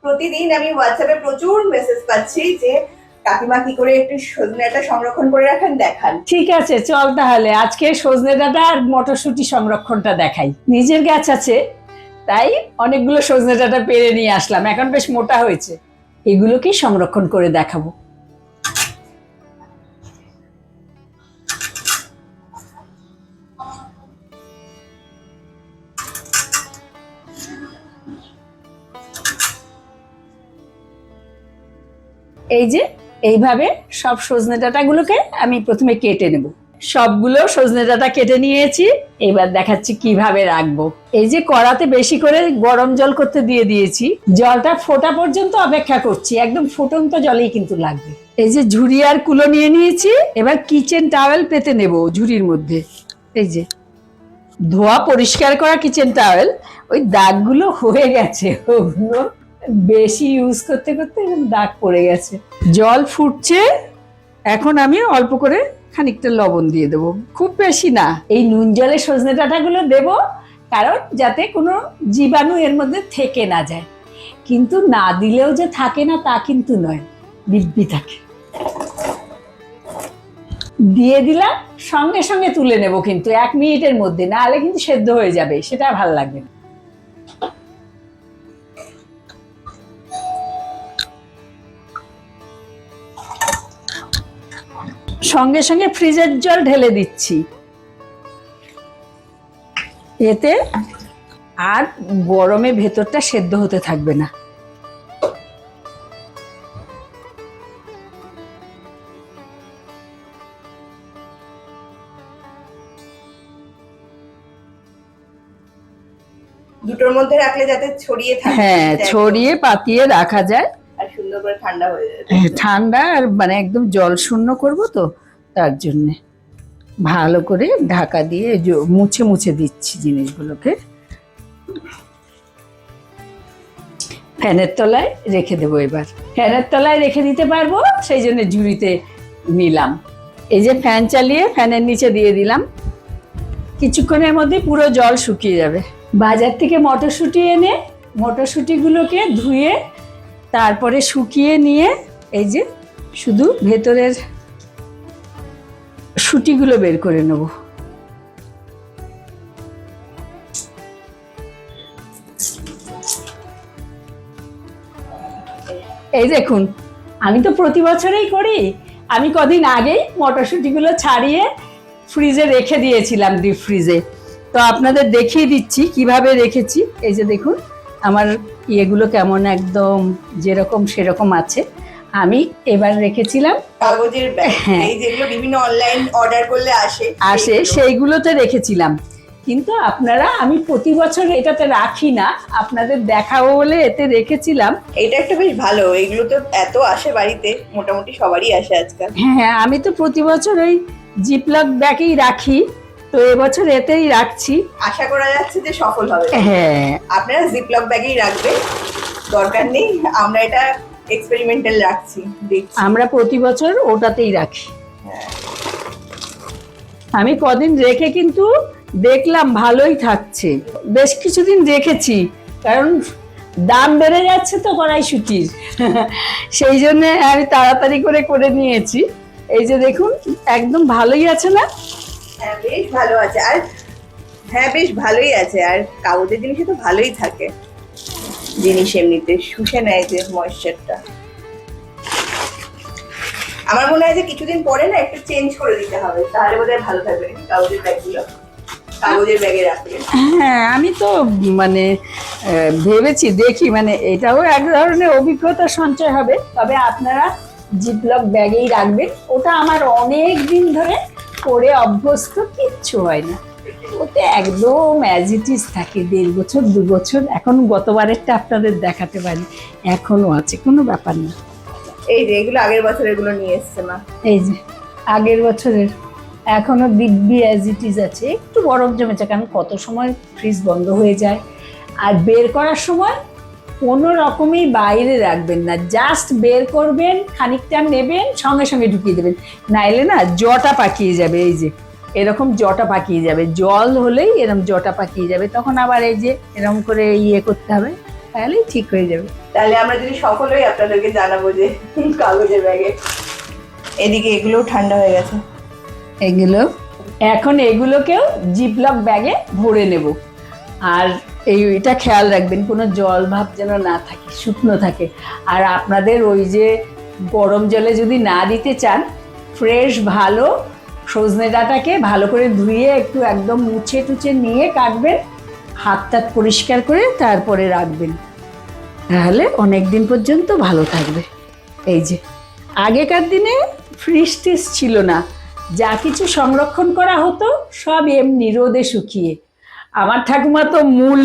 প্রতিদিন আমি হোয়াটসঅ্যাপে প্রচুর মেসেজ পাচ্ছি যে কাকিমা কি করে একটু সজনে ডাঁটা সংরক্ষণ করে রাখেন দেখান। ঠিক আছে, চল তাহলে আজকে সজনে ডাঁটা আর মটরশুঁটি সংরক্ষণটা দেখাই। নিজের গাছ আছে তাই অনেকগুলো সজনে ডাঁটা পেরে নিয়ে আসলাম, এখন বেশ মোটা হয়েছে। এগুলোকে সংরক্ষণ করে দেখাবো। এই যে এইভাবে সব সজনে ডাঁটাগুলোকে আমি প্রথমে কেটে নেব। সবগুলো সজনে ডাঁটা কেটে নিয়েছি, এবার দেখাচ্ছি কিভাবে রাখবো। এই যে কড়াতে বেশি করে গরম জল করতে দিয়ে দিয়েছি, জলটা ফোটা পর্যন্ত অপেক্ষা করছি, একদম ফুটন্ত জলেই কিন্তু লাগবে। এই যে ঝুড়ি আর কুলো নিয়ে নিয়েছি, এবার কিচেন টাওয়েল পেতে নেব ঝুড়ির মধ্যে। এই যে ধোয়া পরিষ্কার করা কিচেন টাওয়েল, ওই দাগগুলো হয়ে গেছে, ওগুলো বেশি ইউজ করতে করতে দাগ পড়ে গেছে। জল ফুটছে, এখন আমি অল্প করে খানিকটা লবণ দিয়ে দেবো, খুব বেশি না। এই নুন জলে সজনে ডাঁটাগুলো দেবো কারণ যাতে কোনো জীবাণু এর মধ্যে থেকে না যায়, কিন্তু না দিলেও যে থাকে না তা কিন্তু নয়, দিব্যি থাকে। দিয়ে দিলাম, সঙ্গে সঙ্গে তুলে নেব কিন্তু 1 মিনিটের মধ্যে, না হলে কিন্তু সেদ্ধ হয়ে যাবে, সেটা ভালো লাগবে না। সঙ্গে সঙ্গে ফ্রিজের জল ঢেলে দিচ্ছি, এতে আর গরমে ভেতরটা সেদ্ধ হতে থাকবে না। দুটোর মধ্যে রাখলে যাতে ছড়িয়ে থাকে। হ্যাঁ, ছড়িয়ে পাতিয়ে রাখা যায় আর সুন্দর করে ঠান্ডা হয়ে যায়। ঠান্ডা আর মানে একদম জল শূন্য করব তো, তার জন্যে ভালো করে ঢাকা দিয়ে মুছে মুছে দিচ্ছি জিনিসগুলোকে। ফ্যানের তলায় রেখে দেবো, এবার ফ্যানের তলায় রেখে দিতে পারবো সেই জন্য ঝুড়িতে নিলাম। এই যে ফ্যান চালিয়ে ফ্যানের নিচে দিয়ে দিলাম, কিছুক্ষণের মধ্যে পুরো জল শুকিয়ে যাবে। বাজার থেকে মটরশুঁটি এনে মটরশুঁটিগুলোকে ধুয়ে তারপরে শুকিয়ে নিয়ে এই যে শুধু ভেতরের শুঁটিগুলো বের করে নেব। এই দেখুন, আমি তো প্রতি বছরেই করি। আমি কদিন আগেই মটরশুঁটিগুলো ছাড়িয়ে ফ্রিজে রেখে দিয়েছিলাম, ডিপ ফ্রিজে। তো আপনাদের দেখিয়ে দিচ্ছি কিভাবে রেখেছি। এই যে দেখুন আমার ইয়েগুলো কেমন একদম যেরকম সেরকম আছে। আমি এবার রেখেছিলাম কাগজের ব্যাগ, এই যেগুলো বিভিন্ন অনলাইন অর্ডার করলে আসে সেইগুলোতে রেখেছিলাম। কিন্তু আপনারা, আমি প্রতি বছর এটাতে রাখি না, আপনাদের দেখাবো বলে এতে রেখেছিলাম। এটা একটা বেশ ভালো, এগুলো তো এত আসে বাড়িতে, মোটামুটি সবারই আসে আজকাল। হ্যাঁ, আমি তো প্রতি বছর ওই জিপলক ব্যাগেই রাখি, তো এবছর এতেই রাখছি। আশা করা যাচ্ছে যে সফল হবে। হ্যাঁ, আপনারা জিপলক ব্যাগেই রাখবেন, দরকার নেই আমরা এটা এক্সপেরিমেন্টাল রাখছি, দেখছি। আমরা প্রতি বছর ওটাতেই রাখি। আমি কদিন রেখে কিন্তু দেখলাম ভালোই থাকছে, বেশ কিছুদিন রেখেছি, কারণ দাম বেড়ে যাচ্ছে তো কড়াইশুঁটির, সেই জন্য আমি তাড়াতাড়ি করে করে নিয়েছি। এই যে দেখুন একদম ভালোই আছে না? হ্যাঁ, বেশ ভালো আছে। আর হ্যাঁ, বেশ ভালোই আছে। আর কাগজের জিনিসে তো ভালোই থাকে, জিনিস এমনিতে শুষে নেয় যে ময়েশ্চারটা। আমার মনে হয় যে কিছুদিন পরে না একটু চেঞ্জ করে দিতে হবে, তাহলে বোধহয় ভালো থাকবে কাগজের ব্যাগগুলো, কাগজের ব্যাগে রাখলে। হ্যাঁ, আমি তো মানে ভেবেছি, দেখি, মানে এটাও এক ধরনের অভিজ্ঞতা সঞ্চয় হবে। তবে আপনারা জিপলক ব্যাগেই রাখবেন, ওটা আমার অনেক দিন ধরে করে অভ্যস্ত, কিচ্ছু হয় না ওতে, একদম অ্যাজ ইট ইজ থাকে। 1.5 বছর 2 বছর, এখন গতবারেরটা আপনাদের দেখাতে পারি, এখনো আছে, কোনো ব্যাপার না। এই যে এগুলো আগের বছর এগুলো নিয়ে এসছে মা, এই যে আগের বছরের, এখনো দিব্যি অ্যাজ ইট ইজ আছে, একটু বরফ জমেছে, কারণ কত সময় ফ্রিজ বন্ধ হয়ে যায়। আর বের করার সময় কোনো রকমই বাইরে রাখবেন না, জাস্ট বের করবেন, খানিকটা নেবেন, সঙ্গে সঙ্গে ঢুকিয়ে দেবেন, নাইলে না জটা পাকিয়ে যাবে। এই যে এরকম জটা পাকিয়ে যাবে, জল হলেই এরকম জটা পাকিয়ে যাবে, তখন আবার এই যে এরকম করে ইয়ে করতে হবে, তাহলেই ঠিক হয়ে যাবে। তাহলে আমরা যদি সফল হই আপনাদেরকে জানাবো যে কাগজের ব্যাগে। এদিকে এগুলোও ঠান্ডা হয়ে গেছে। এখন এগুলোকেও জিপলক ব্যাগে ভরে নেব। আর এটা খেয়াল রাখবেন কোনো জল ভাব যেন না থাকে, শুকনো থাকে। আর আপনাদের ওই যে গরম জলে যদি না দিতে চান, ফ্রেশ ভালো সজনে ডাঁটাকে ভালো করে ধুয়ে একটু একদম মুছে টুছে নিয়ে কাটবেন, হাত টাত পরিষ্কার করে তারপরে রাখবেন, তাহলে অনেক দিন পর্যন্ত ভালো থাকবে। এই যে আগেকার দিনে ফ্রিজ টিজ ছিল না, যা কিছু সংরক্ষণ করা হতো সব এমনি রোদে শুকিয়ে। আমার ঠাকুমা তো মূল